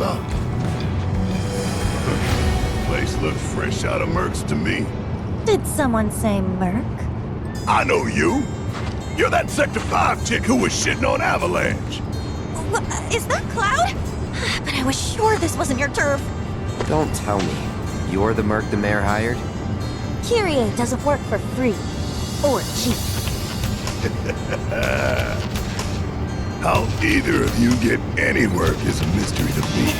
about? Place looks fresh out of Mercs to me. Did someone say Merc? I know you. You're that Sector 5 chick who was shitting on Avalanche. Is that Cloud? But I was sure this wasn't your turf. Don't tell me. You're the Merc the mayor hired? Kyrie doesn't work for free. Or cheap. How either of you get any work is a mystery to me.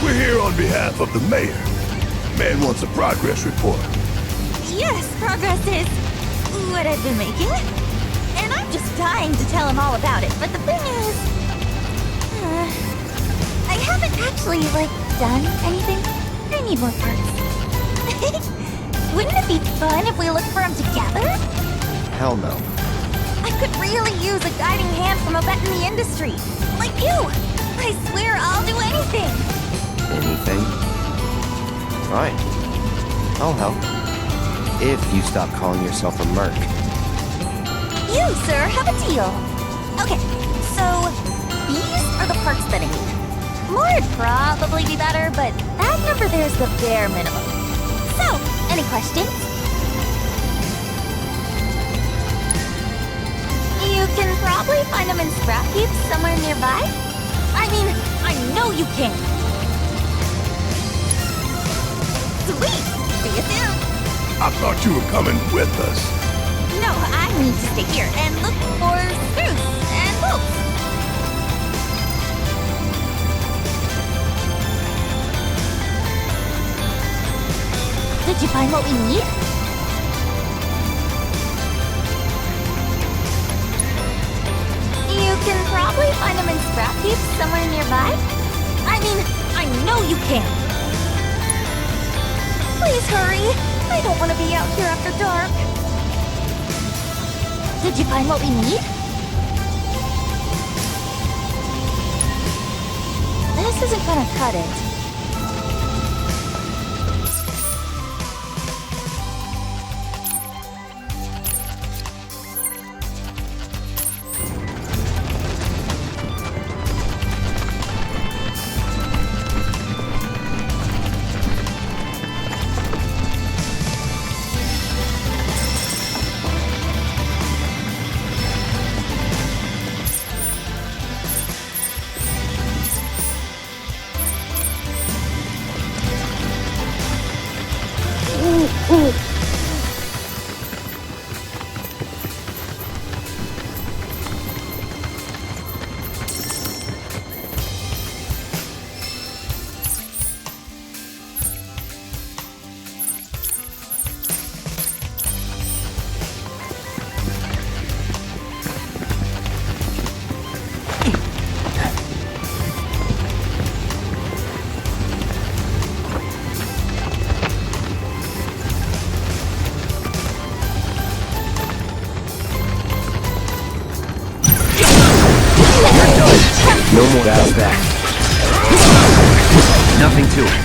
We're here on behalf of the mayor. Man wants a progress report. Yes, progress is what I've been making. And I'm just dying to tell him all about it. But the thing is, I haven't actually, done anything. I need more parts. Wouldn't it be fun if we looked for them together? Hell no. I could really use a guiding hand from a vet in the industry. Like you. I swear I'll do anything. Anything? Fine. I'll help. If you stop calling yourself a Merc. You, sir, have a deal. Okay, so these are the parts that I need. More would probably be better, but that number there's the bare minimum. So, any questions? You can probably find them in scrap heaps somewhere nearby. I mean, I know you can. Sweet! See you soon! I thought you were coming with us. No, I need to stay here and look for screws and bolts. Did you find what we need? You can probably find them in scrap heaps somewhere nearby. I mean, I know you can. Please hurry. I don't want to be out here after dark. Did you find what we need? This isn't gonna cut it. No more. That's that. Nothing to it.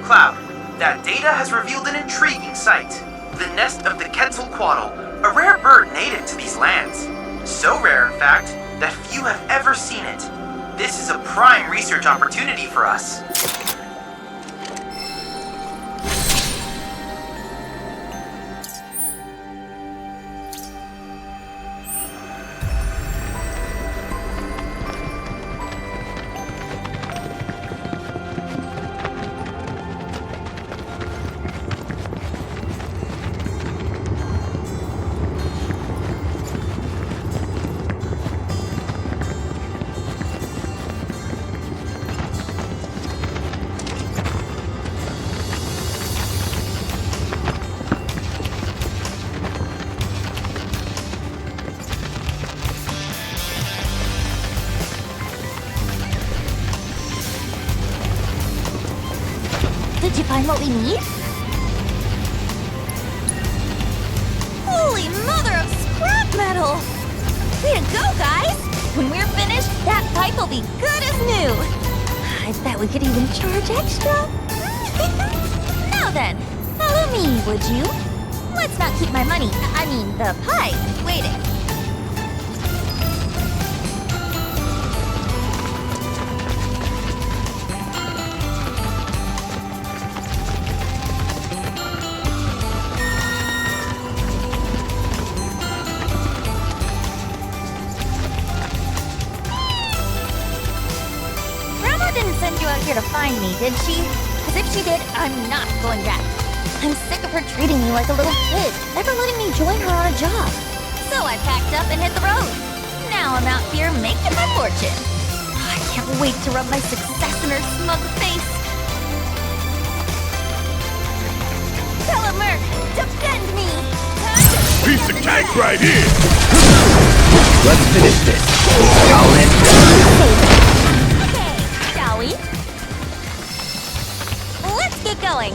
Cloud, that data has revealed an intriguing sight. The nest of the Quetzalcoatl, a rare bird native to these lands. So rare, in fact, that few have ever seen it. This is a prime research opportunity for us. Did you find what we need? Holy mother of scrap metal! Way to go, guys! When we're finished, that pipe will be good as new! I bet we could even charge extra! Now then, follow me, would you? Let's not keep my money, I mean the pipe, waiting. Here to find me, did she? Because if she did, I'm not going back. I'm sick of her treating me like a little kid, never letting me join her on a job. So I packed up and hit the road. Now I'm out here making my fortune. I can't wait to rub my success in her smug face. Fellow Merc, defend me! Piece of cake right here! Let's finish this. Y'all in? Okay, shall we? Let's get going.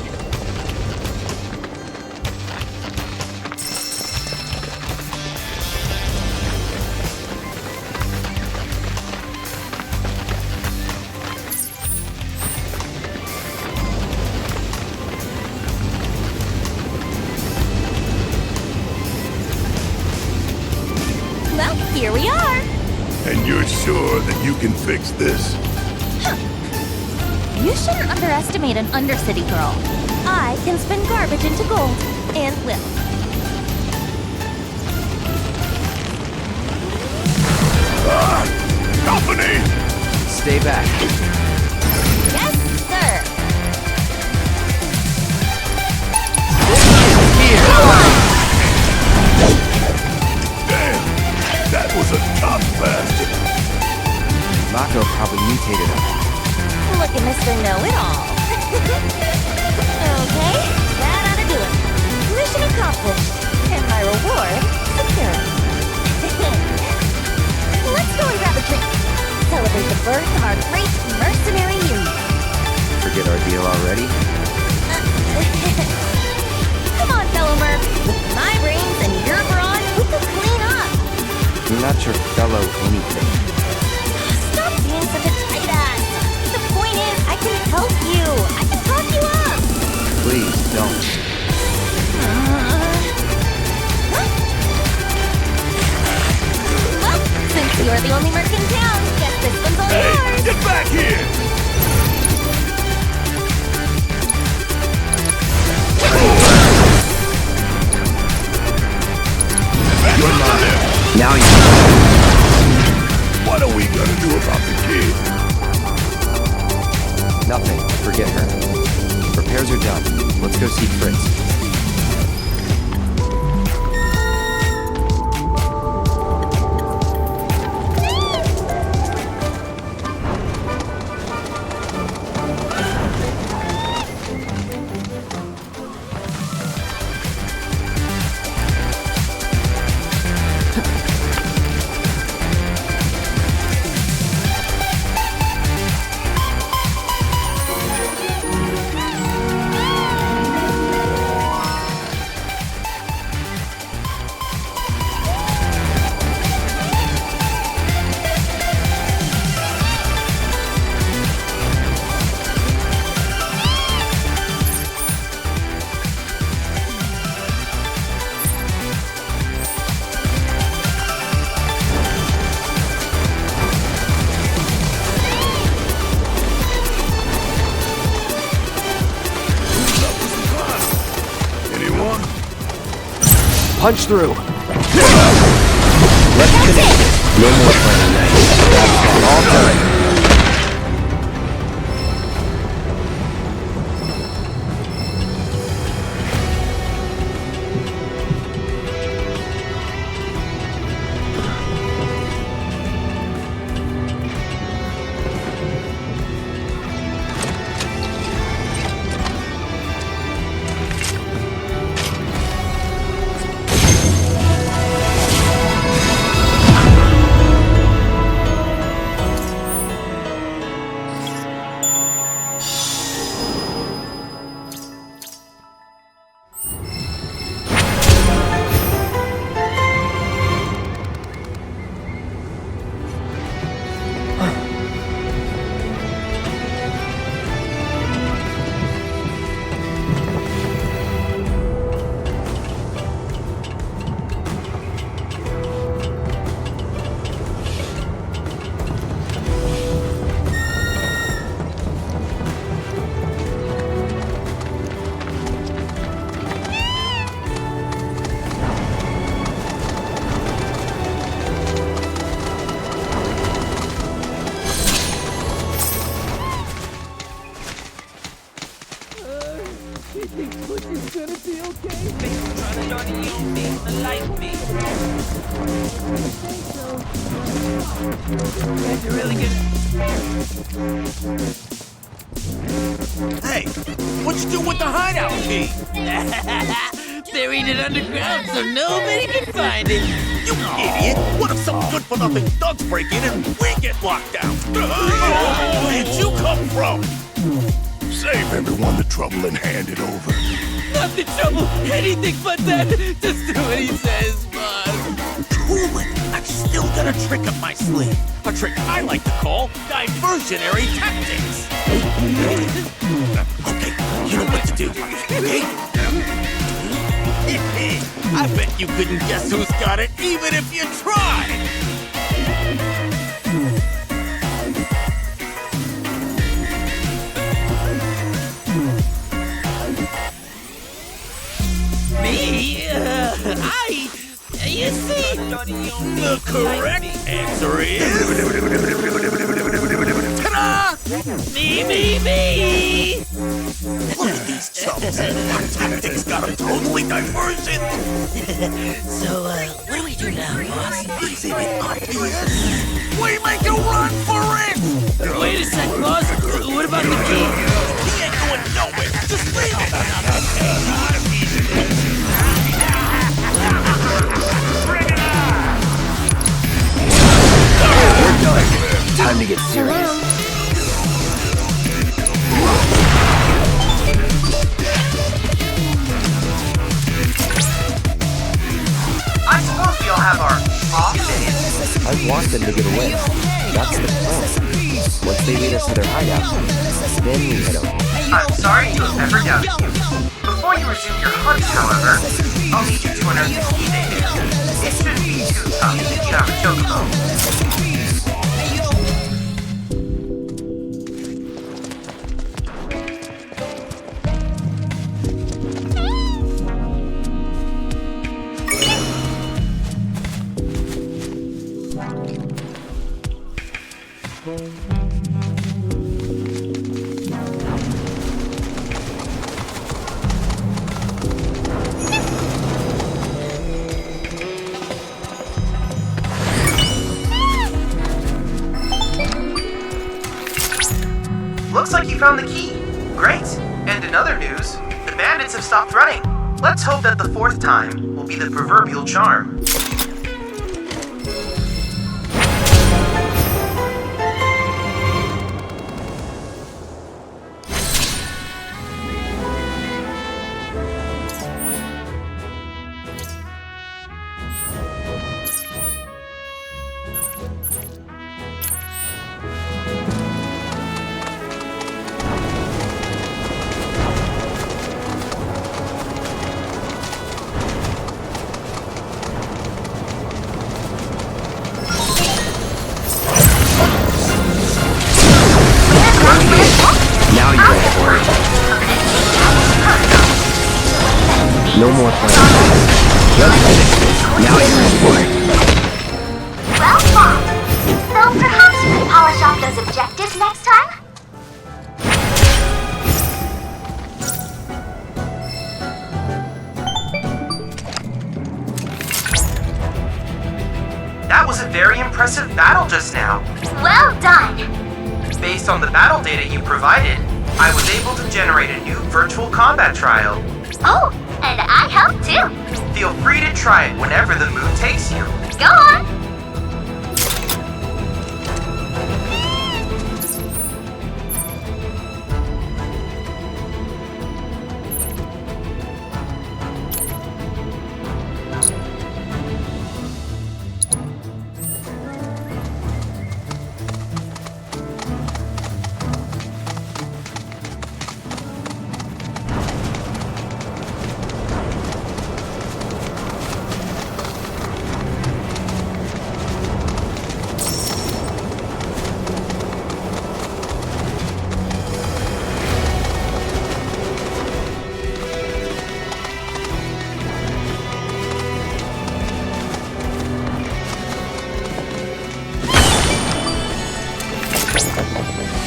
Well, here we are. And you're sure that you can fix this? You shouldn't underestimate an Undercity girl. I can spin garbage into gold, and will. Company! Stay back. Yes, sir. Here! Damn! That was a tough bastard! Mako probably mutated him. Look at Mr. Know-It-All. Okay, that ought to do it. Mission accomplished. And my reward, secured. Let's go and grab a drink. Celebrate the birth of our great mercenary union. Forget our deal already? Come on, fellow Merc. With my brains and your brawn, we could clean up. I'm not your fellow anything. Stop being such a tight ass. The point is, I can help you. I can talk you up. Please, don't. Well, since you're the only Merc in town, guess this one's all yours. Get back here! You're mine. Now you. What are we gonna do about the kid? Nothing. Forget her. Repairs are done. Let's go see Fritz. Punch through. Let's finish this. No more playing nice. All done. You think Pussy's gonna be okay? Johnny, you need to like me. Guys, you're really good. Hey, what you do with the hideout key? Buried it underground so nobody can find it. You idiot! What if some good-for-nothing thugs break in and we get locked down? Where'd you come from? Save everyone the trouble and hand it over. Not the trouble, anything but that. Just do what he says, boss. Cool it. I've still got a trick up my sleeve. A trick I like to call diversionary tactics. Okay, you know what to do, okay? I bet you couldn't guess who's got it, even if you tried! Me? You see? The correct answer is... Ta-da! Me! Look at these chumps. Our tactics got them totally diversion. So, what do we do now, boss? Isn't it obvious? We make a run for it! Wait a sec, boss. What about the key? He ain't going nowhere. Just leave it. We're done. Time to get serious. I suppose we all have our off days. I want them to get away. That's the plan. Once they lead us to their hideout, then we head over. I'm sorry to have ever doubted you. Before you resume your hunt, however, I'll need you to unearth the key they do. It shouldn't be too tough if you have a Chocobo. Looks like you found the key. Great. And in other news, the bandits have stopped running. Let's hope that the fourth time will be the proverbial charm. Now you're ready for it. No more playing. Just finish this. Now you're ready for it. Well fought. So perhaps you could polish off those objectives next time? That was a very impressive battle just now. Well done. Based on the battle data you provided, I was able to generate a new virtual combat trial. Oh, and I helped too. Feel free to try it whenever the mood takes you. Go on.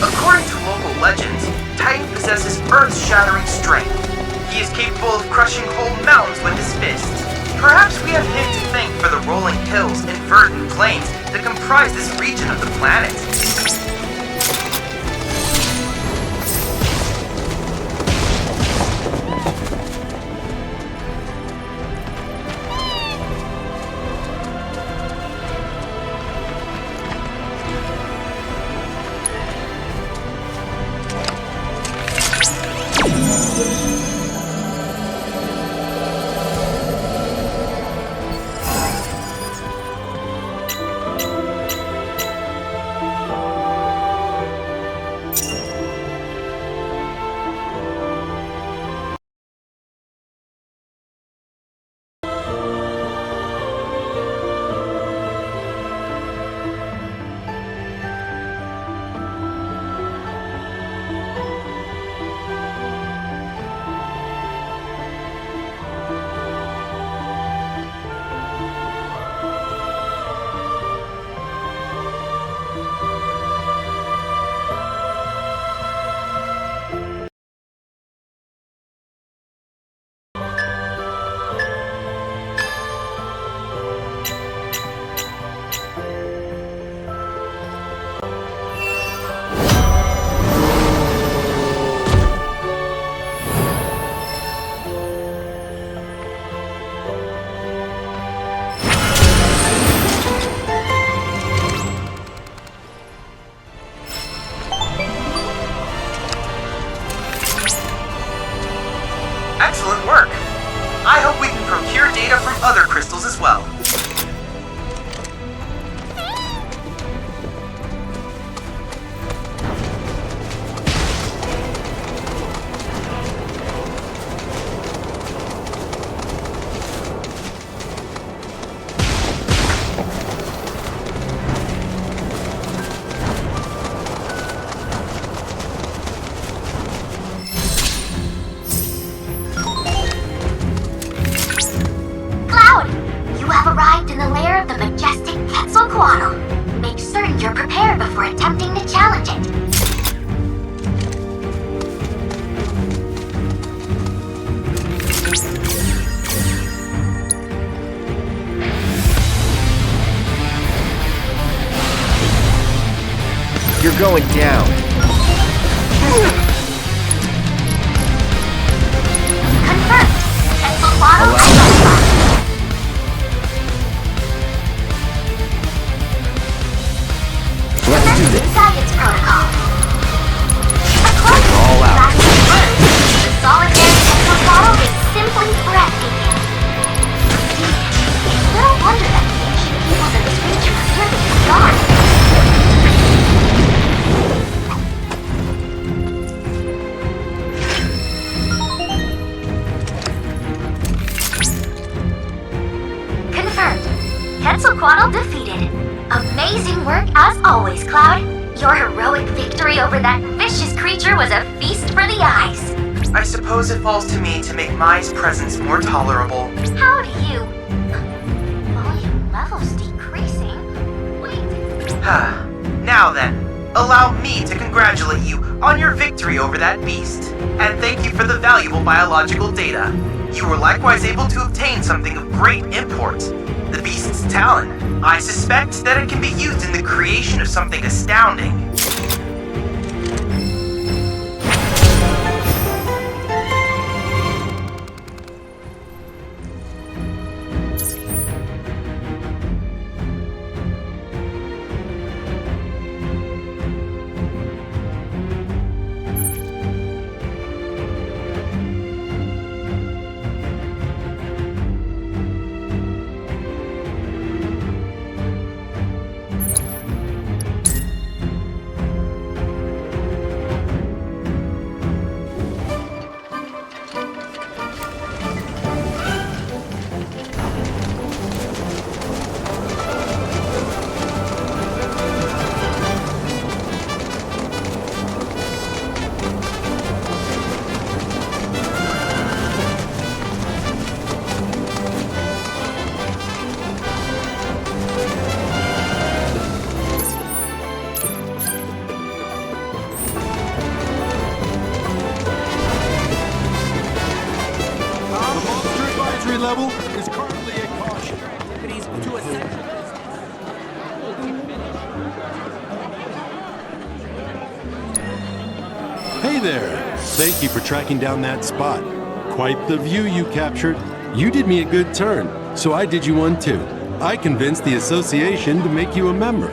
According to local legends, Titan possesses earth-shattering strength. He is capable of crushing whole mountains with his fist. Perhaps we have him to thank for the rolling hills and verdant plains that comprise this region of the planet. Excellent work! I hope we can procure data from other crystals as well. Make certain you're prepared before attempting to challenge it. You're going down. Confirmed. Pencil bottle. Let's do this. Science protocol. All out. The solitary pencil bottle is simply breathtaking. It's no wonder that the ancient peoples of this region appear to be gone. Confirmed. Quetzalcoatl defeated. Amazing work as always, Cloud. Your heroic victory over that vicious creature was a feast for the eyes. I suppose it falls to me to make Mai's presence more tolerable. How do you... Volume levels decreasing? Wait... Now then, allow me to congratulate you on your victory over that beast. And thank you for the valuable biological data. You were likewise able to obtain something of great import. The beast's talon. I suspect that it can be used in the creation of something astounding. level is currently a caution. Hey there! Thank you for tracking down that spot. Quite the view you captured. You did me a good turn, so I did you one too. I convinced the association to make you a member.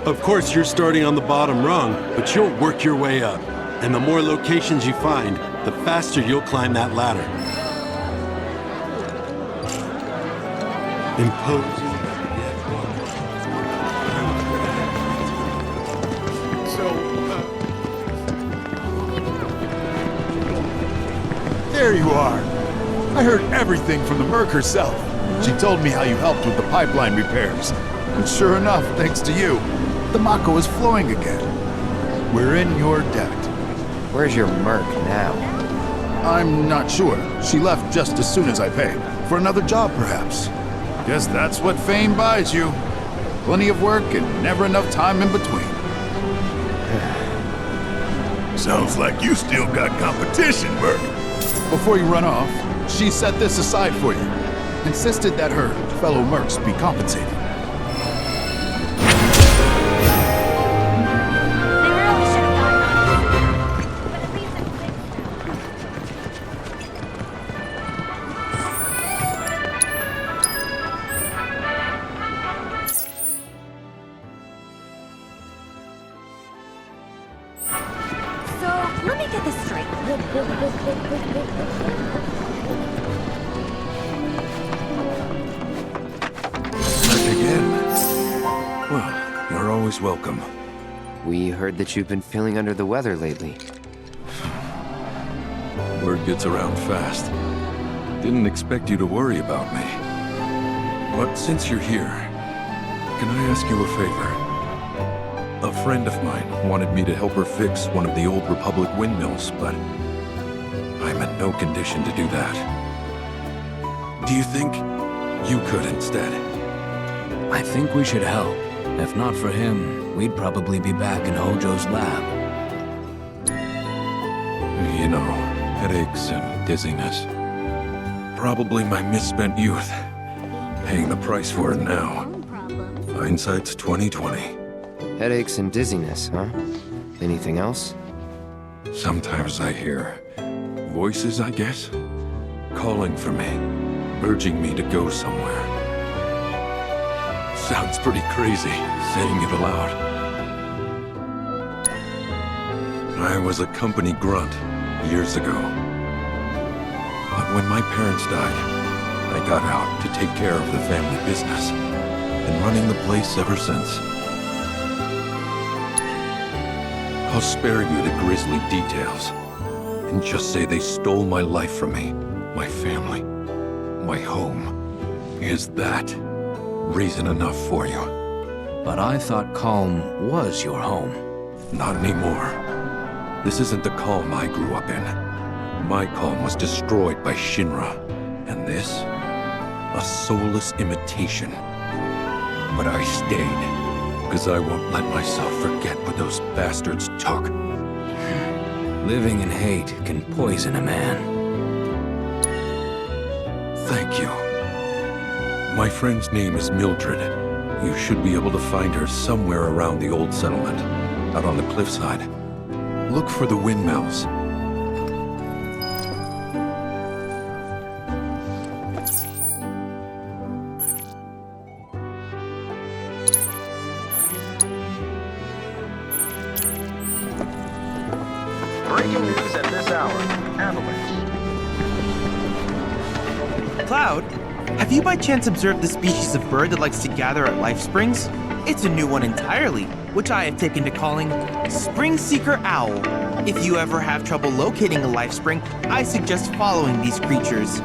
Of course, you're starting on the bottom rung, but you'll work your way up. And the more locations you find, the faster you'll climb that ladder. Impose. There you are. I heard everything from the Merc herself. She told me how you helped with the pipeline repairs. And sure enough, thanks to you, the Mako is flowing again. We're in your debt. Where's your Merc now? I'm not sure. She left just as soon as I paid. For another job, perhaps. Guess that's what fame buys you. Plenty of work and never enough time in between. Sounds like you still got competition, Merc. Before you run off, she set this aside for you. Insisted that her fellow Mercs be compensated. They really should have gotten on this, but at least it's fixed now. So, let me get this straight. Again? Well, you're always welcome. We heard that you've been feeling under the weather lately. Word gets around fast. Didn't expect you to worry about me. But since you're here, can I ask you a favor? A friend of mine wanted me to help her fix one of the old Republic windmills, but I'm in no condition to do that. Do you think you could instead? I think we should help. If not for him, we'd probably be back in Hojo's lab. You know, headaches and dizziness. Probably my misspent youth. Paying the price for it now. Hindsight's 20/20. Headaches and dizziness, huh? Anything else? Sometimes I hear voices, I guess, calling for me, urging me to go somewhere. Sounds pretty crazy, saying it aloud. I was a company grunt years ago. But when my parents died, I got out to take care of the family business. Been running the place ever since. I'll spare you the grisly details, and just say they stole my life from me, my family, my home. Is that reason enough for you? But I thought Calm was your home. Not anymore. This isn't the Calm I grew up in. My Calm was destroyed by Shinra, and this, a soulless imitation. But I stayed, because I won't let myself forget what those bastards took. Living in hate can poison a man. Thank you. My friend's name is Mildred. You should be able to find her somewhere around the old settlement, out on the cliffside. Look for the windmills. Breaking news at this hour. Avalanche. Cloud, have you by chance observed the species of bird that likes to gather at life springs? It's a new one entirely, which I have taken to calling Spring Seeker Owl. If you ever have trouble locating a life spring, I suggest following these creatures.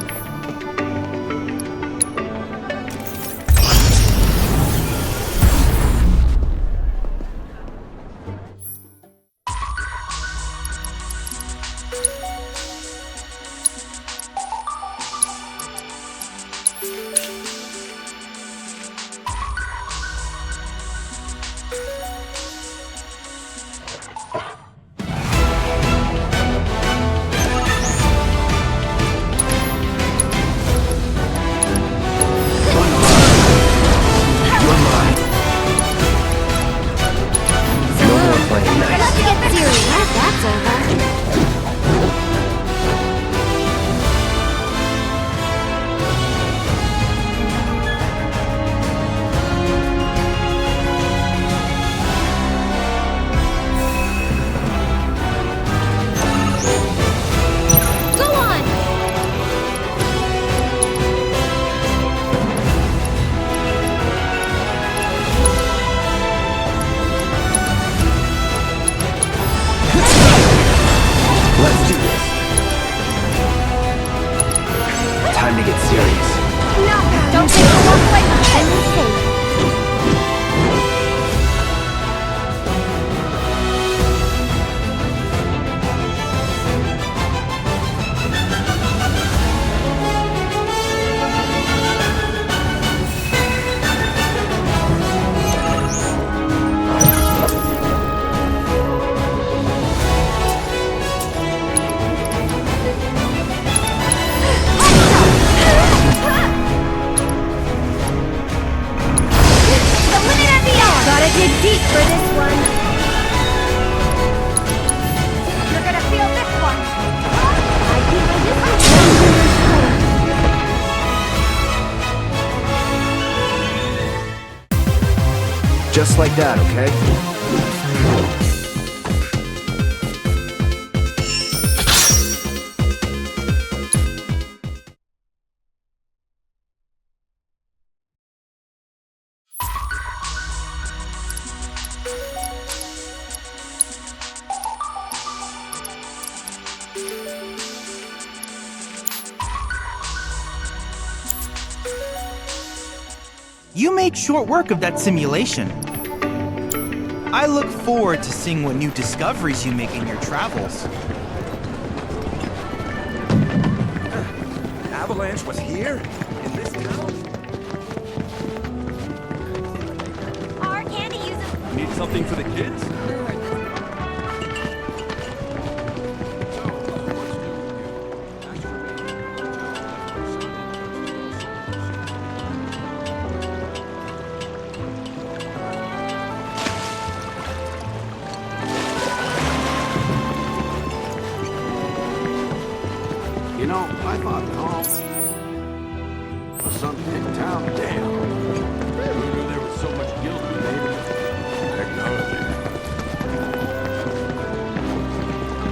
Just like that, okay? You made short work of that simulation. I look forward to seeing what new discoveries you make in your travels. Avalanche was here? In this town? Our candy uses Need something for the kids? You know, I thought calm was something in town. Damn. Who knew there was so much guilt in it? Technology.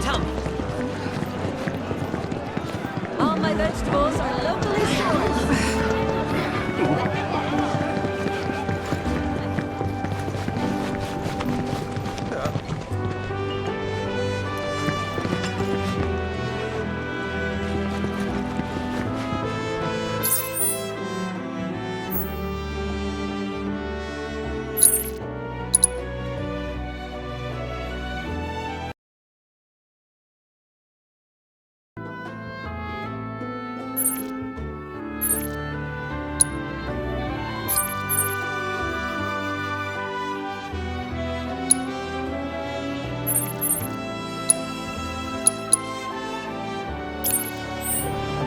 Tell me. All my vegetables are locally sourced.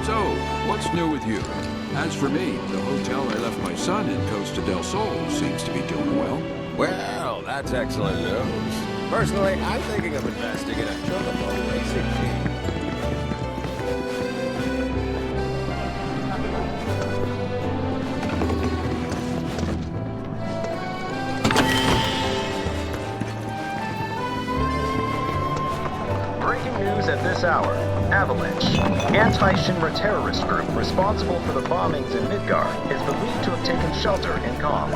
So, what's new with you? As for me, the hotel I left my son in Costa del Sol seems to be doing well. Well, that's excellent news. Personally, I'm thinking of investing in a Chocobo racing team. Breaking news at this hour. Avalanche, anti-Shinra terrorist group responsible for the bombings in Midgar, is believed to have taken shelter in Calm.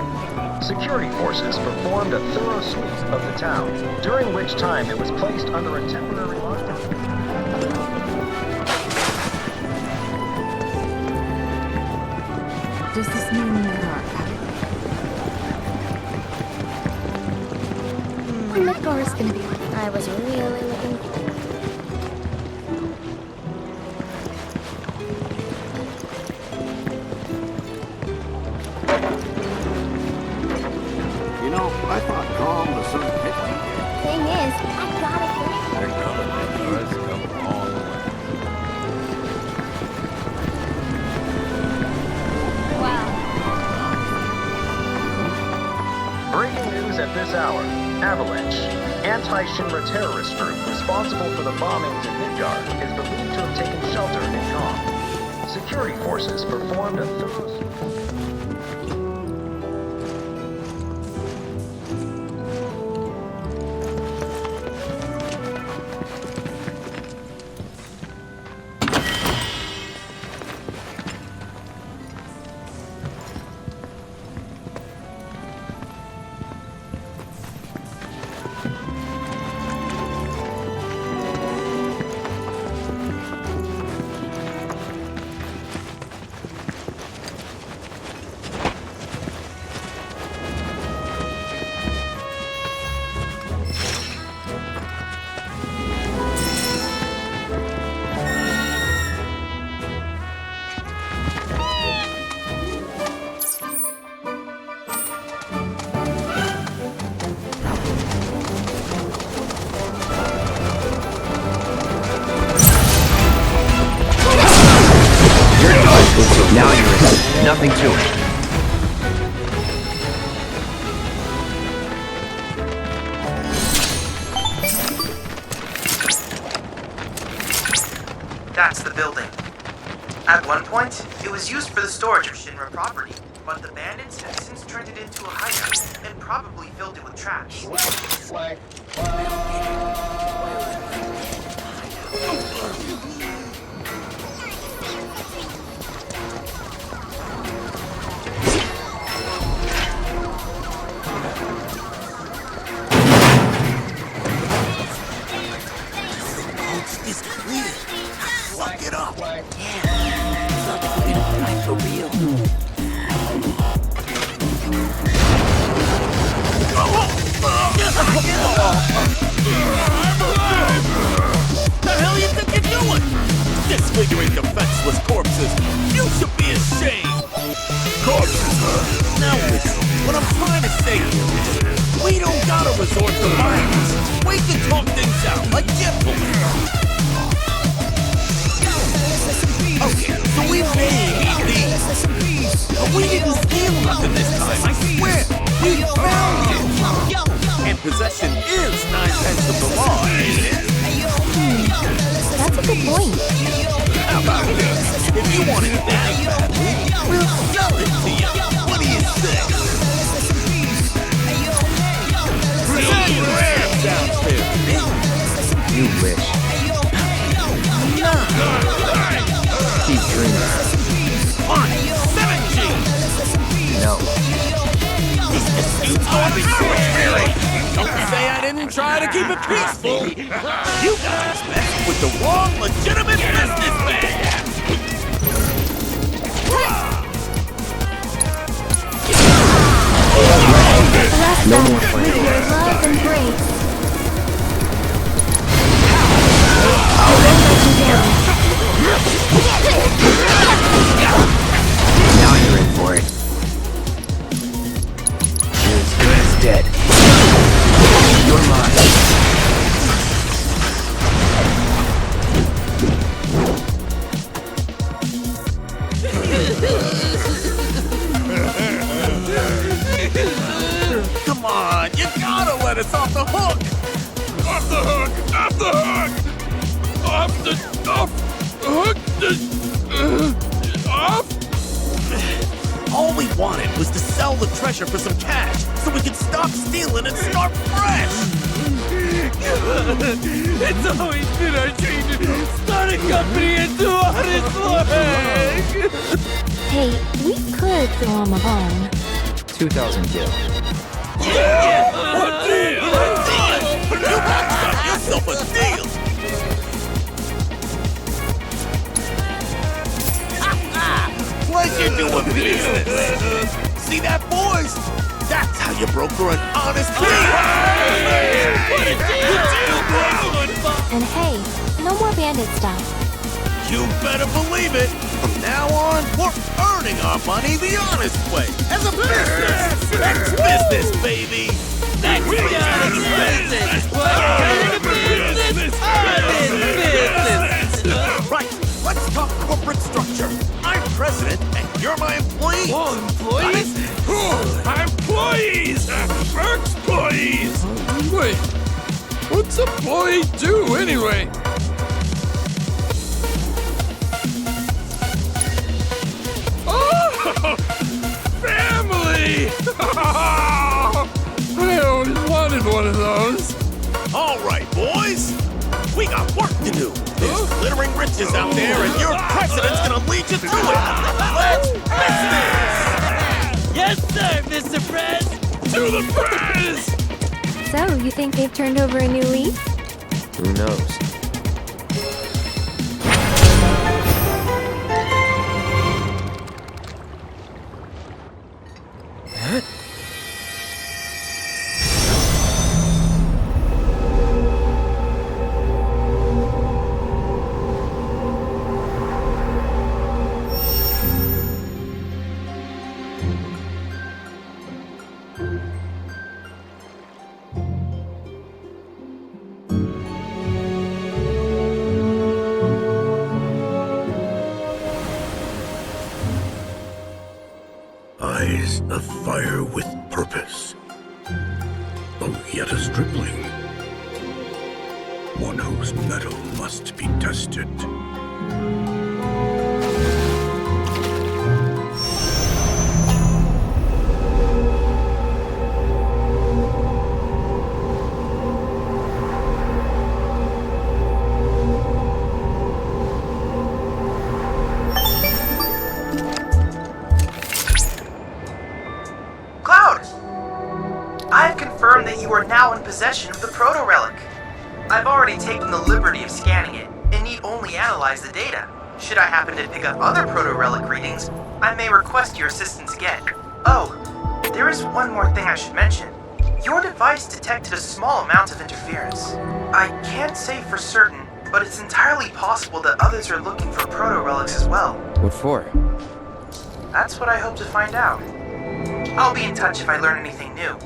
Security forces performed a thorough sweep of the town, during which time it was placed under a temporary lockdown. Does this mean Midgar is gonna be what I was really looking for. You know, I thought calm was some hit. Thing is, I got it for Technology has come a long way. Wow. Breaking news at this hour. Avalanche, anti-Shinra terrorist group responsible for the bombings in Midgar, is believed to have taken shelter in Calm. Security forces performed a thorough sweep. Now you're in. Nothing to it. That's the building. At one point, it was used for the storage of Shinra property. but the bandits have since turned it into a hideout and probably filled it with traps. It's clear. Suck it up. For real. The hell you think you're doing? Disfiguring defenseless corpses. You should be ashamed. Corpses, huh? Now listen, what I'm trying to say here is, we don't gotta resort to violence. We can talk things out like gentlemen. Okay, so we made these. But we didn't steal nothing this time, I swear. We found it. And possession is 9/10 of the law, ain't it? That's a good point. How about this? If you want it that badly, we'll sell it to you. What do you say? Pretty rare downstairs. You wish. Keep dreaming. Fine, 17! No. These disputes go arbitrary! Don't say I didn't try to keep it peaceful! You guys messed with the wrong legitimate businessman! No more playing. With your love and grace. Now you're in for it. You're as good as dead. You're mine. Come on, you gotta let us off the hook! Off the hook! Off the hook! Off the hook! Off! All we wanted was to sell the treasure for some cash so we could stop stealing and start fresh! It's always been our dream to start a company and do honest work! Hey, we could throw him a bone. 2,000 gil. Yeah! What deal? What deal? You got yourself a deal! Pleasure doing business! See that, boys? That's how you broker an honest deal! What a deal! And hey, no more bandit stuff. You better believe it! From now on, we're earning our money the honest way! As a business! That's business, baby! That's business! What kind of business? Honest business! Right, let's talk corporate structure. I'm president, and you're my employee. Oh, employees? Employees! Ex-employees! Wait, what's a employee do anyway? Oh! Family! I always wanted one of those. All right, boys. We got work to do. There's glittering riches out there, and your president's gonna lead you to it. Let's business! Yes, sir, Mr. Prez! To the press! So, you think they've turned over a new leaf? Who knows? Eyes of fire with purpose. Oh, yet a stripling. One whose mettle must be tested. possession of the proto-relic. I've already taken the liberty of scanning it, and need only analyze the data. Should I happen to pick up other proto-relic readings, I may request your assistance again. Oh, there is one more thing I should mention. Your device detected a small amount of interference. I can't say for certain, but it's entirely possible that others are looking for proto-relics as well. What for? That's what I hope to find out. I'll be in touch if I learn anything new.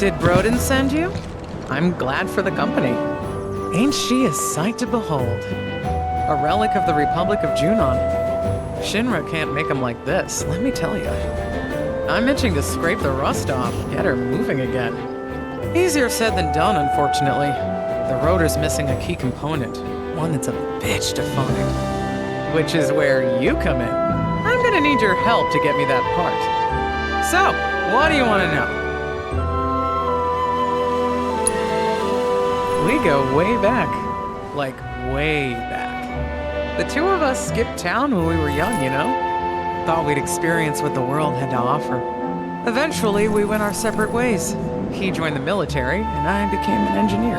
Did Broden send you? I'm glad for the company. Ain't she a sight to behold? A relic of the Republic of Junon. Shinra can't make 'em like this, let me tell you. I'm itching to scrape the rust off, get her moving again. Easier said than done, unfortunately. The rotor's missing a key component, one that's a bitch to find. Which is where you come in. I'm gonna need your help to get me that part. So, what do you want to know? We go way back. Like, way back. The two of us skipped town when we were young, you know? Thought we'd experience what the world had to offer. Eventually, we went our separate ways. He joined the military, and I became an engineer.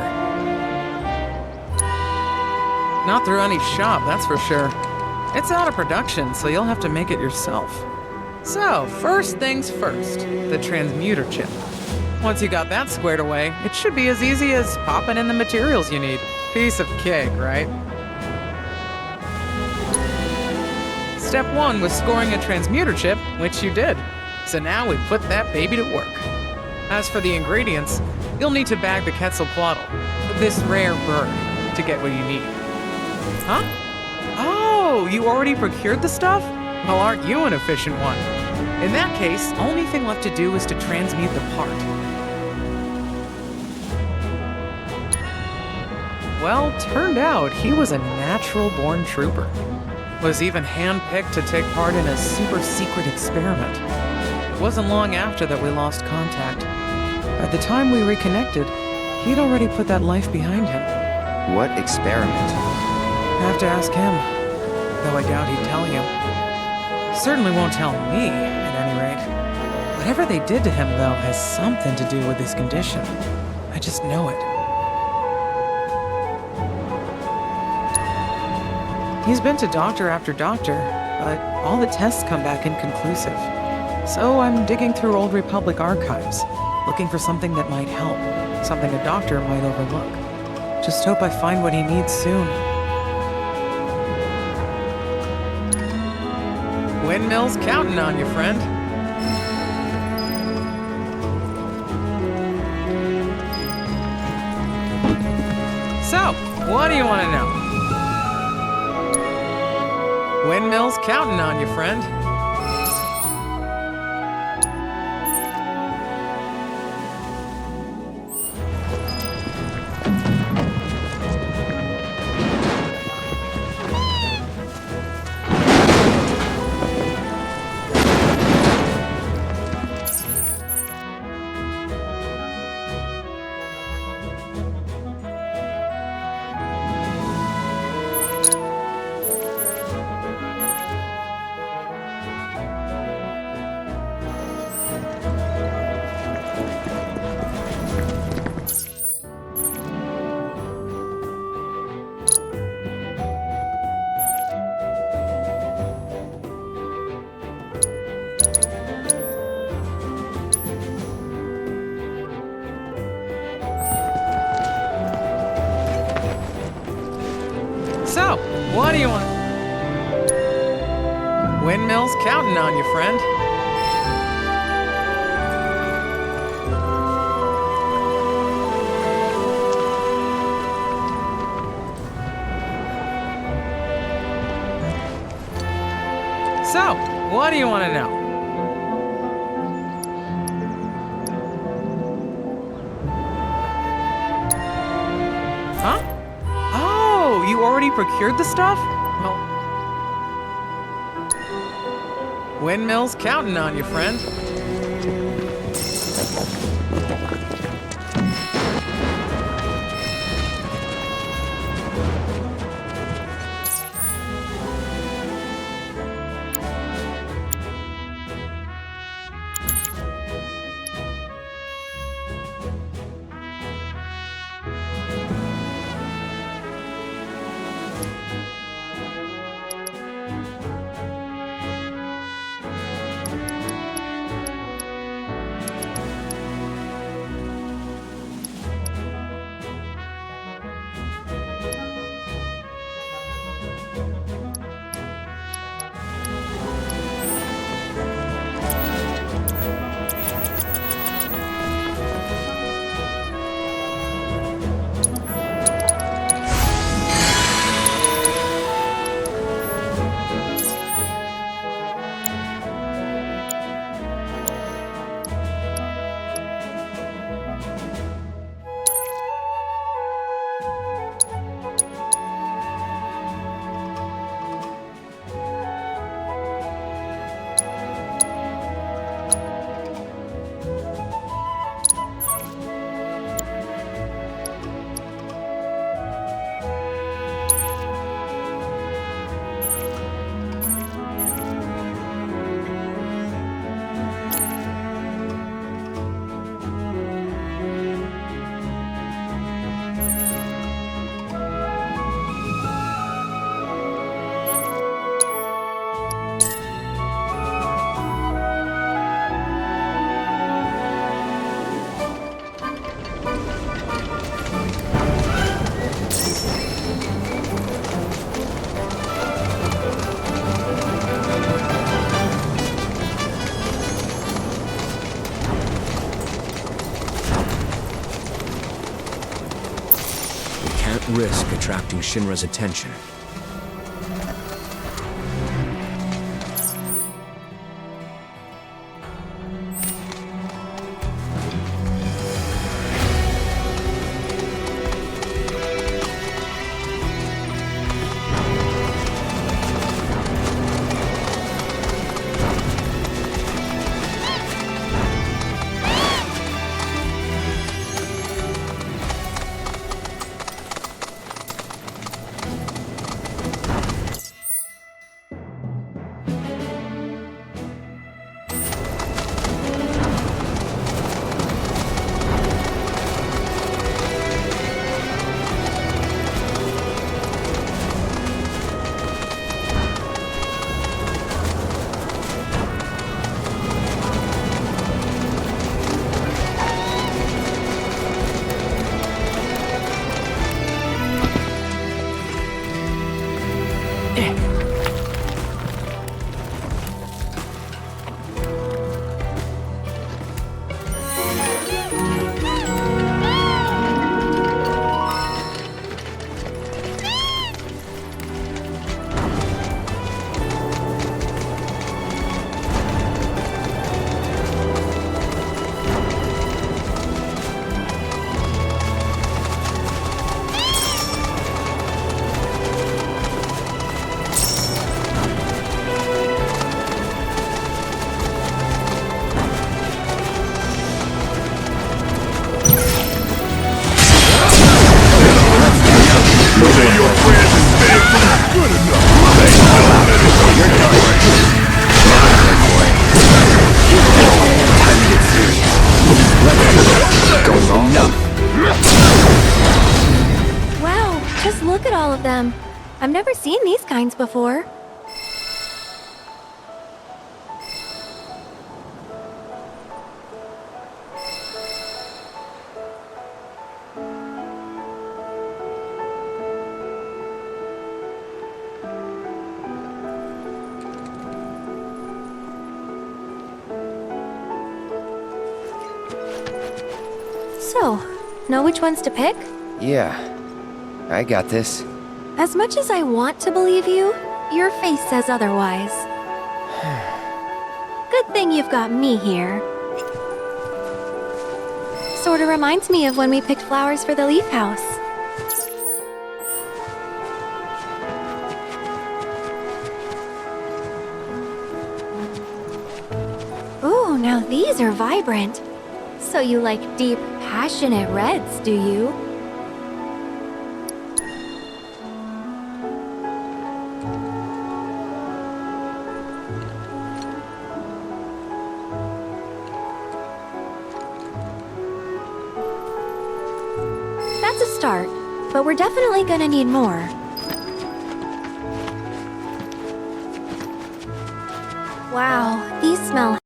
Not through any shop, that's for sure. It's out of production, so you'll have to make it yourself. So, first things first, the transmuter chip. Once you got that squared away, it should be as easy as popping in the materials you need. Piece of cake, right? Step 1 was scoring a transmuter chip, which you did. So now we put that baby to work. As for the ingredients, you'll need to bag the Quetzalcoatl, this rare bird, to get what you need. Huh? Oh, you already procured the stuff? Well, aren't you an efficient one? In that case, only thing left to do is to transmute the part. Well, turned out he was a natural-born trooper. Was even handpicked to take part in a super-secret experiment. It wasn't long after that we lost contact. By the time we reconnected, he'd already put that life behind him. What experiment? Have to ask him, though I doubt he'd tell you. Certainly won't tell me, at any rate. Whatever they did to him, though, has something to do with his condition. I just know it. He's been to doctor after doctor, but all the tests come back inconclusive. So I'm digging through old Republic archives, looking for something that might help, something a doctor might overlook. Just hope I find what he needs soon. Windmill's counting on you, friend. So, what do you want to know? Windmill's counting on you, friend. So, what do you want? Windmill's counting on you, friend. So, what do you want to know? Huh? Oh, you already procured the stuff? Well, Windmill's counting on you, friend. risk attracting Shinra's attention. I've never seen these kinds before. So, know which ones to pick? Yeah, I got this. As much as I want to believe you, your face says otherwise. Good thing you've got me here. Sorta reminds me of when we picked flowers for the leaf house. Ooh, now these are vibrant. So you like deep, passionate reds, do you? That's a start, but we're definitely gonna need more. Wow, these smell.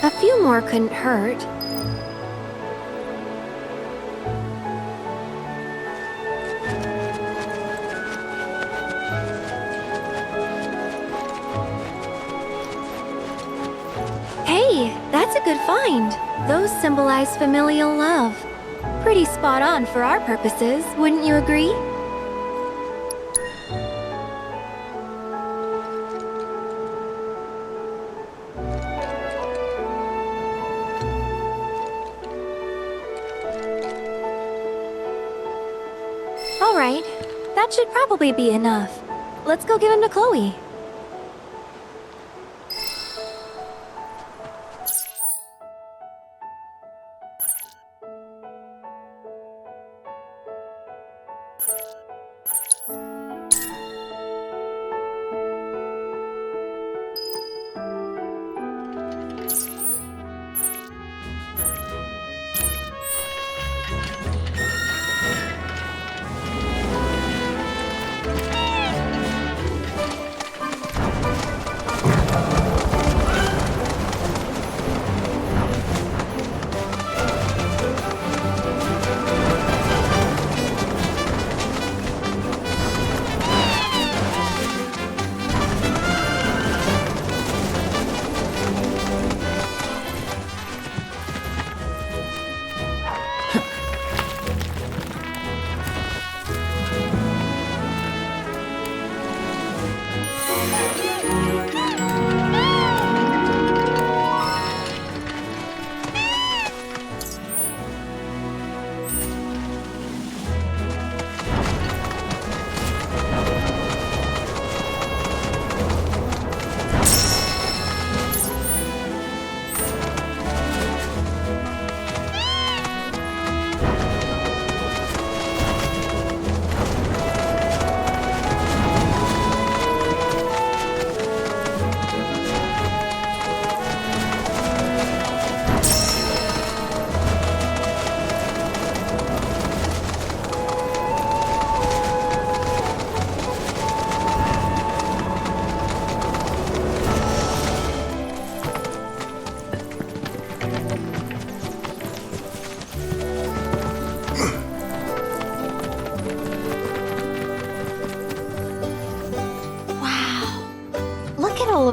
A few more couldn't hurt. Hey, that's a good find. Those symbolize familial love. Pretty spot on for our purposes, wouldn't you agree? Alright, that should probably be enough. Let's go give him to Chloe.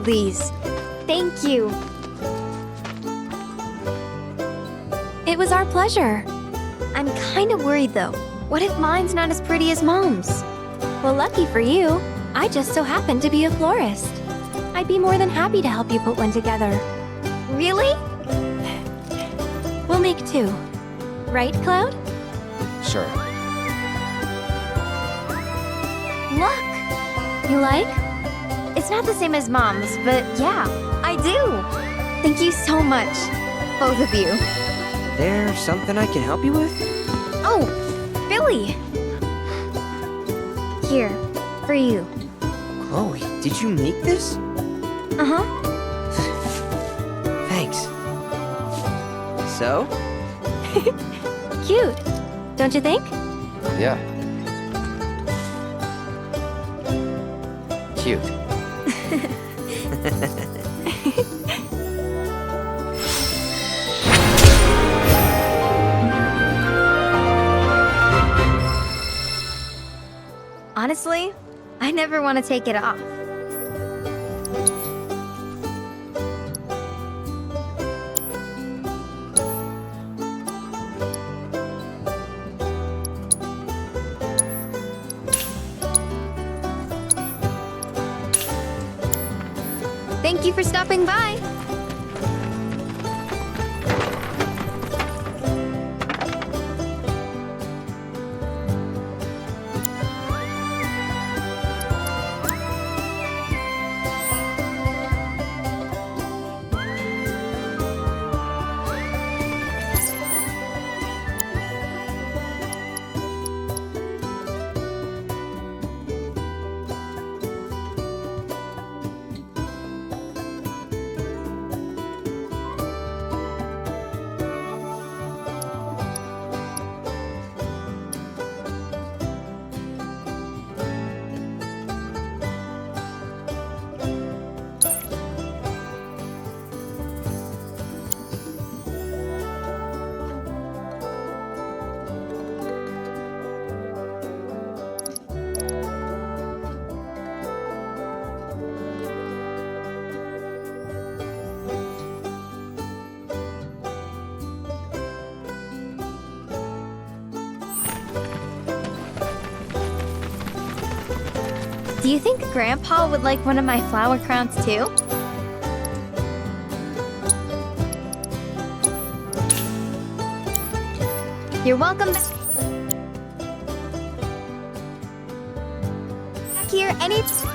of these. Thank you. It was our pleasure. I'm kind of worried though. What if mine's not as pretty as Mom's? Well, lucky for you, I just so happen to be a florist. I'd be more than happy to help you put one together. Really? We'll make two. Right, Cloud? Sure. Look! You like? It's not the same as Mom's, but yeah, I do! Thank you so much, both of you. There's something I can help you with? Oh, Billy! Here, for you. Chloe, did you make this? Uh-huh. Thanks. So? Cute, don't you think? Yeah. Cute. Honestly, I never want to take it off. Thank you for stopping by. Do you think Grandpa would like one of my flower crowns too? You're welcome back here any time.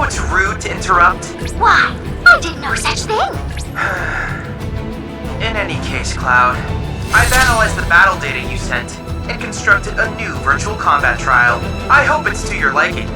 know it's rude to interrupt? Why? I did no such thing. In any case, Cloud, I've analyzed the battle data you sent and constructed a new virtual combat trial. I hope it's to your liking.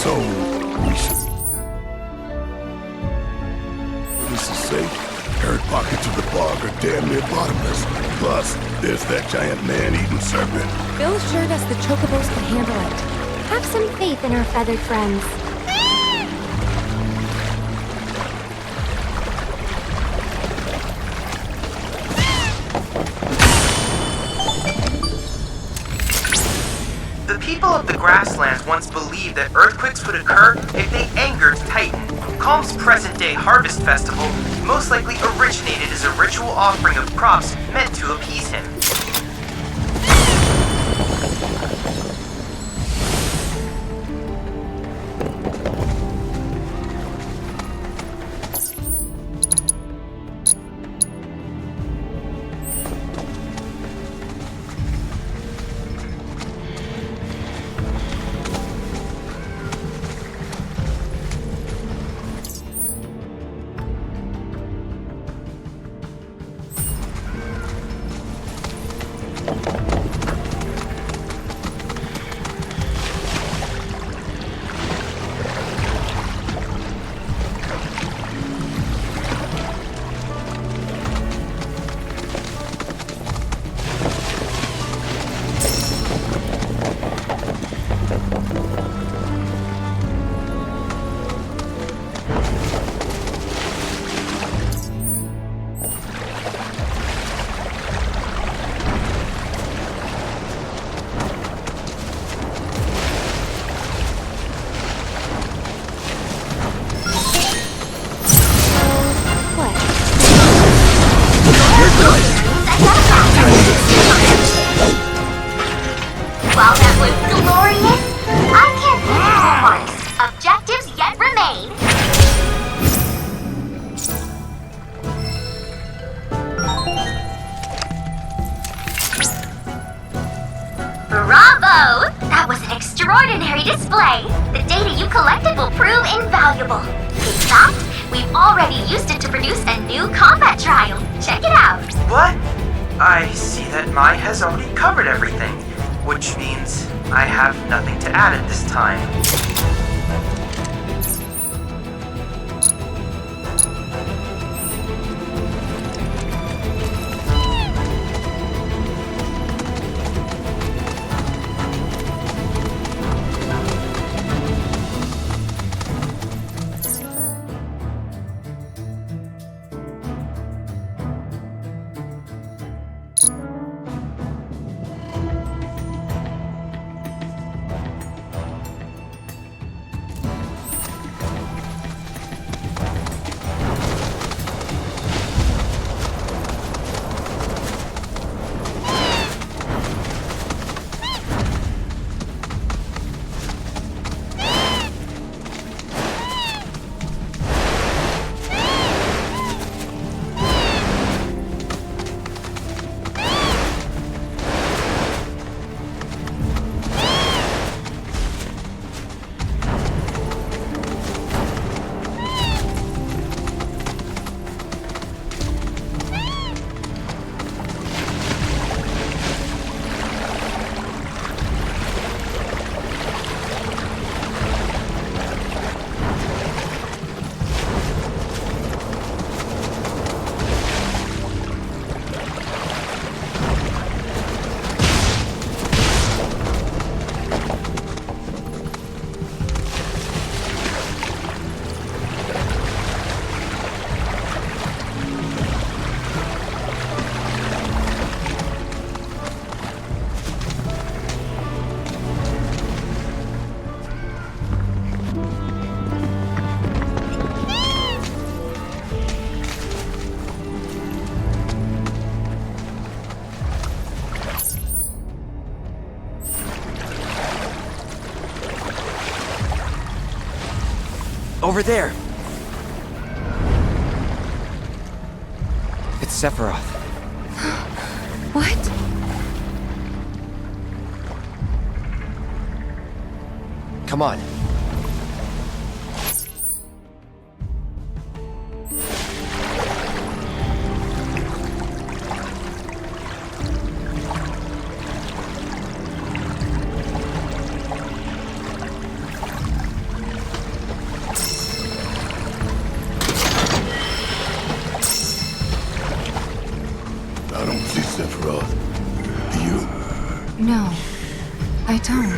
So, we should... This is safe. Aerith pockets of the bog are damn near bottomless. Plus, there's that giant man-eating serpent. Bill assured us the Chocobos could handle it. Have some faith in our feathered friends. The people of the grasslands once believed that earthquakes would occur if they angered Titan. Calm's present-day harvest festival most likely originated as a ritual offering of crops meant to appease him. While that was glorious, I can't think of the ones. Objectives yet remain. Bravo! That was an extraordinary display. The data you collected will prove invaluable. In fact, we've already used it to produce a new combat trial. Check it out. What? I see that Mai has already covered everything, which means I have nothing to add at this time. Over there! It's Sephiroth. What? Come on. I don't see Sephiroth. You? No, I don't.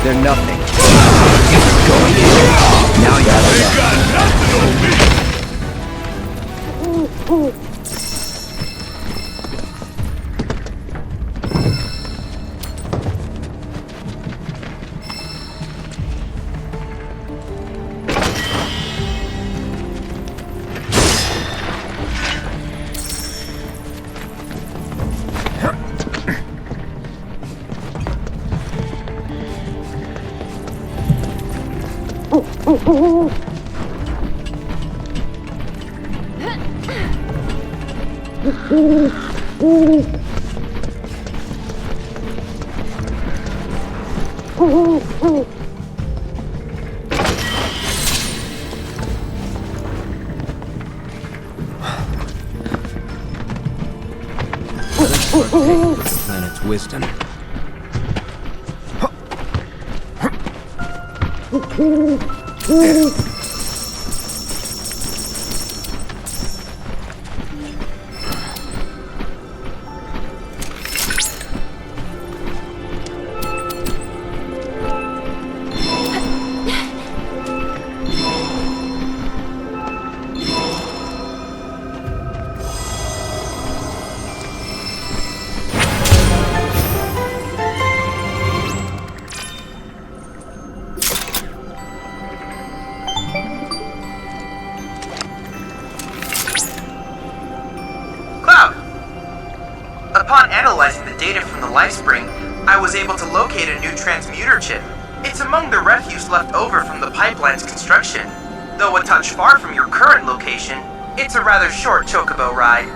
They're nothing. The planet's wisdom. Upon analyzing the data from the Lifespring, I was able to locate a new transmuter chip. It's among the refuse left over from the pipeline's construction. Though a touch far from your current location, it's a rather short Chocobo ride.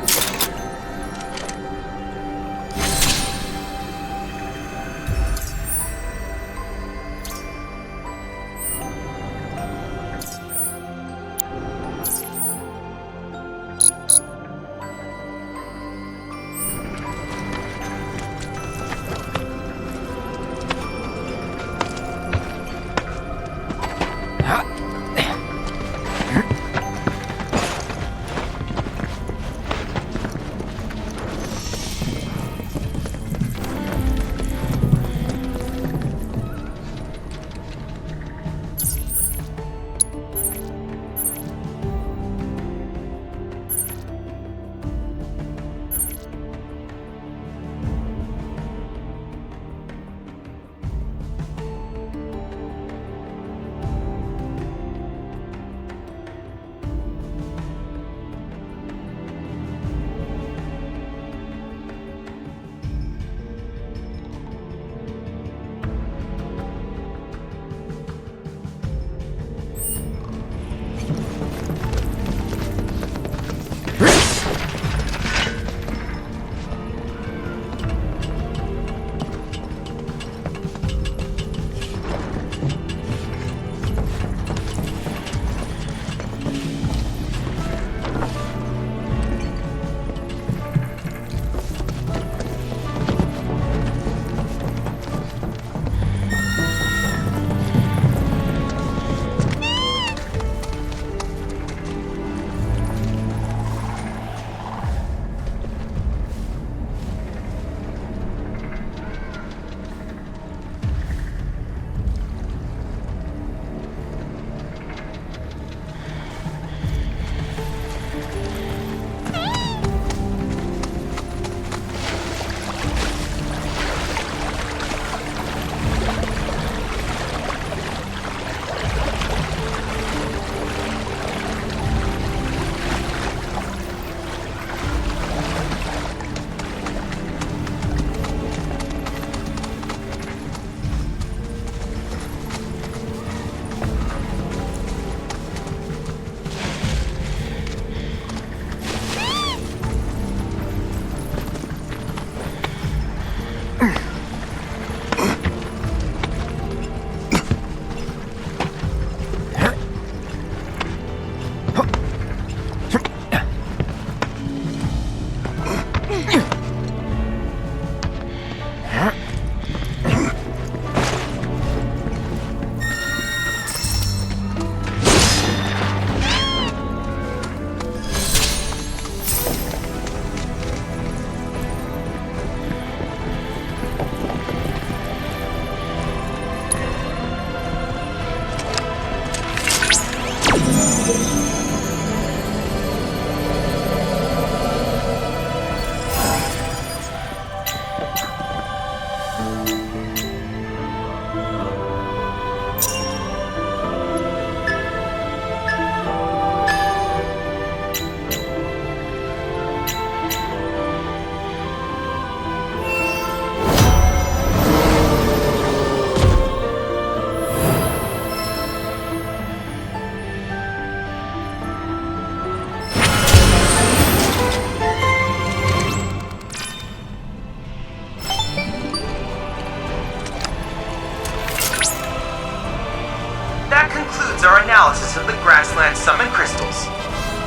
That concludes our analysis of the Grassland Summon Crystals.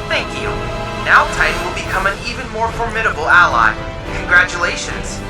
Thank you. Now Titan will become an even more formidable ally. Congratulations.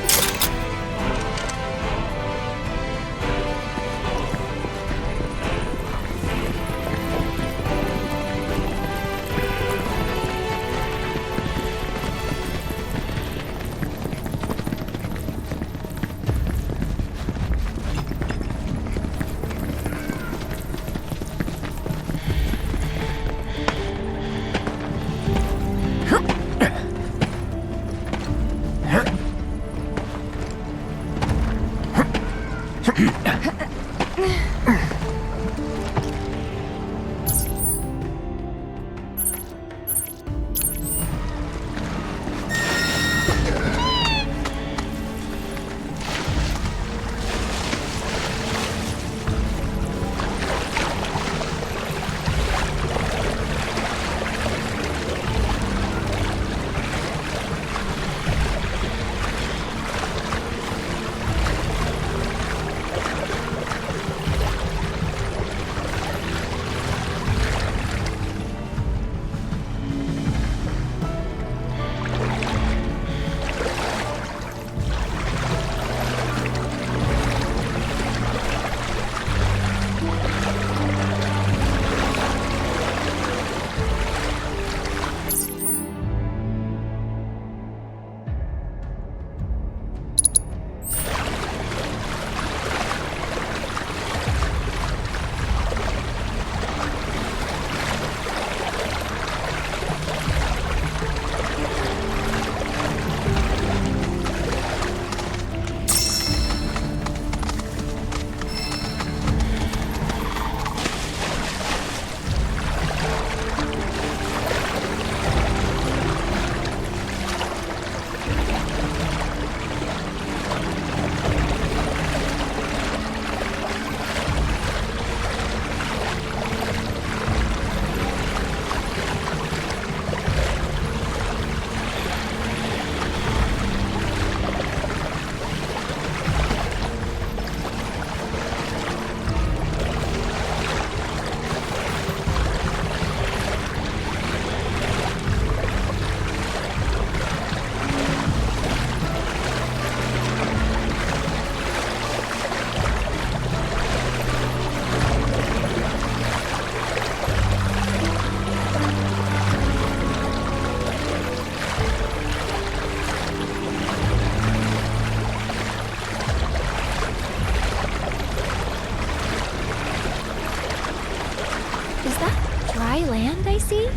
Land I see?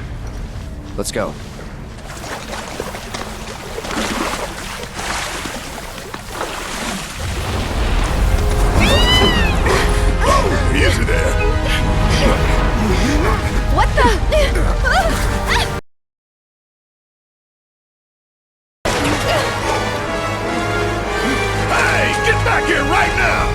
Let's go. Easy there. What the? Hey, get back here right now!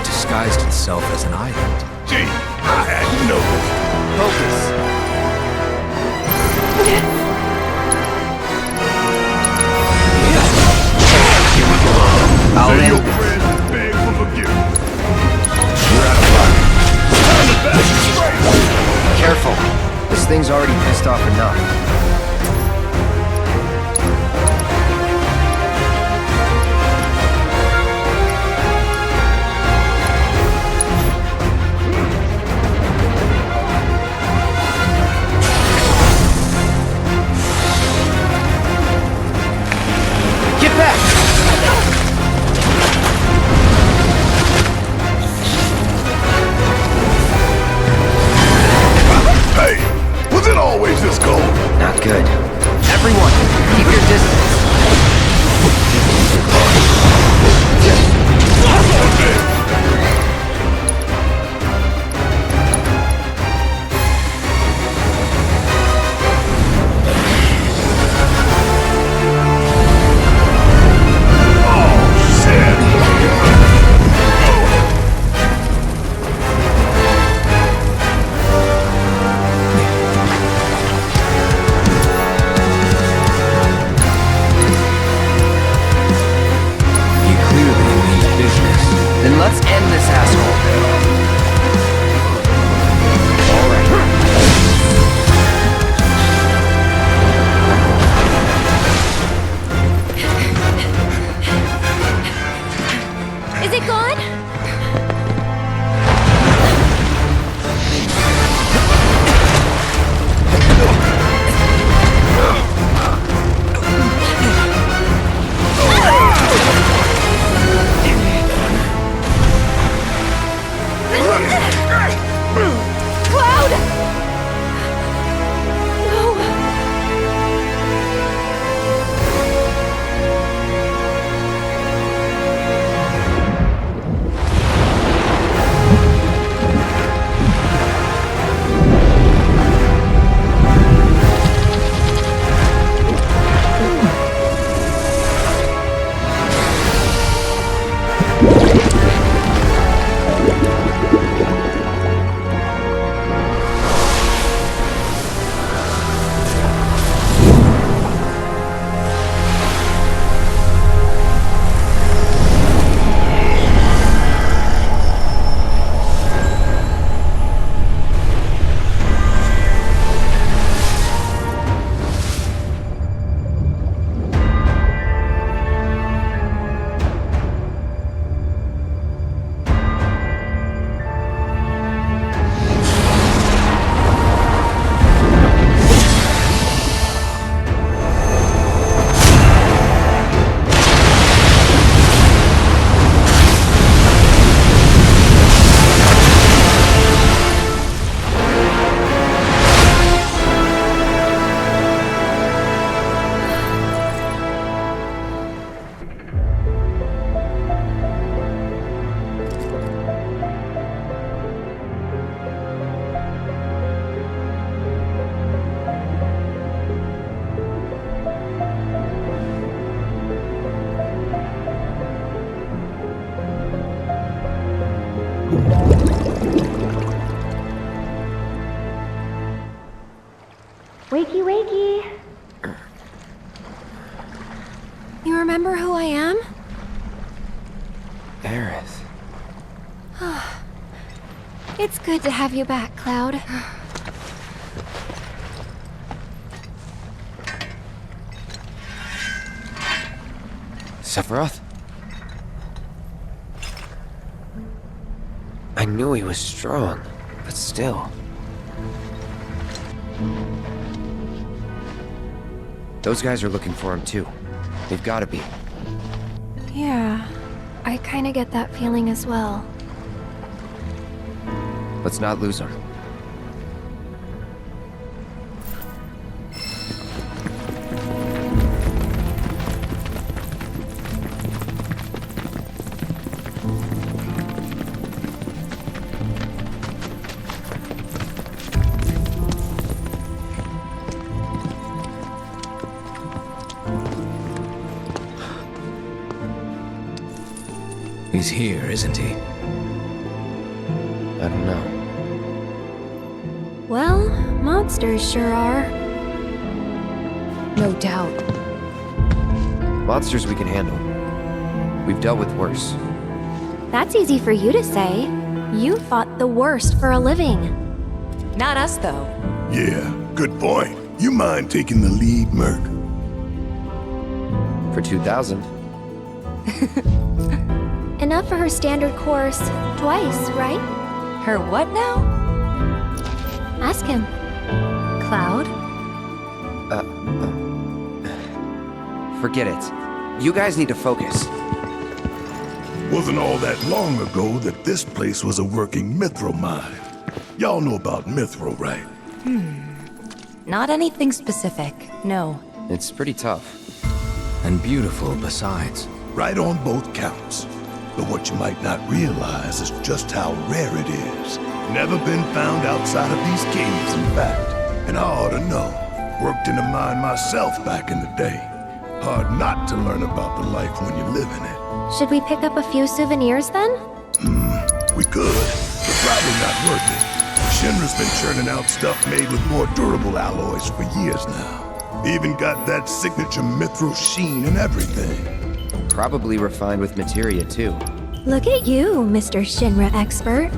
Disguised itself as an island. Gee, I had no focus. Say your friends and beg for forgiveness. We're out of luck. Time to bash it straight. Careful. This thing's already pissed off enough. Wakey, wakey. You remember who I am? Aerith. It's good to have you back, Cloud. Sephiroth? I knew he was strong, but still. Those guys are looking for him too. They've gotta be. Yeah, I kinda get that feeling as well. Let's not lose him. He's here, isn't he? I don't know. Well, monsters sure are. No doubt. Monsters we can handle. We've dealt with worse. That's easy for you to say. You fought the worst for a living. Not us, though. Yeah, good point. You mind taking the lead, Merc? For 2,000. Enough for her standard course twice, right? Her what now? Ask him. Cloud? Forget it. You guys need to focus. Wasn't all that long ago that this place was a working mithril mine. Y'all know about mithril, right? Not anything specific, no. It's pretty tough. And beautiful besides. Right on both counts. But what you might not realize is just how rare it is. Never been found outside of these caves, in fact. And I ought to know. Worked in a mine myself back in the day. Hard not to learn about the life when you live in it. Should we pick up a few souvenirs then? We could, but probably not worth it. Shinra's been churning out stuff made with more durable alloys for years now. Even got that signature mithril sheen and everything. Probably refined with materia too. Look at you, Mr. Shinra expert.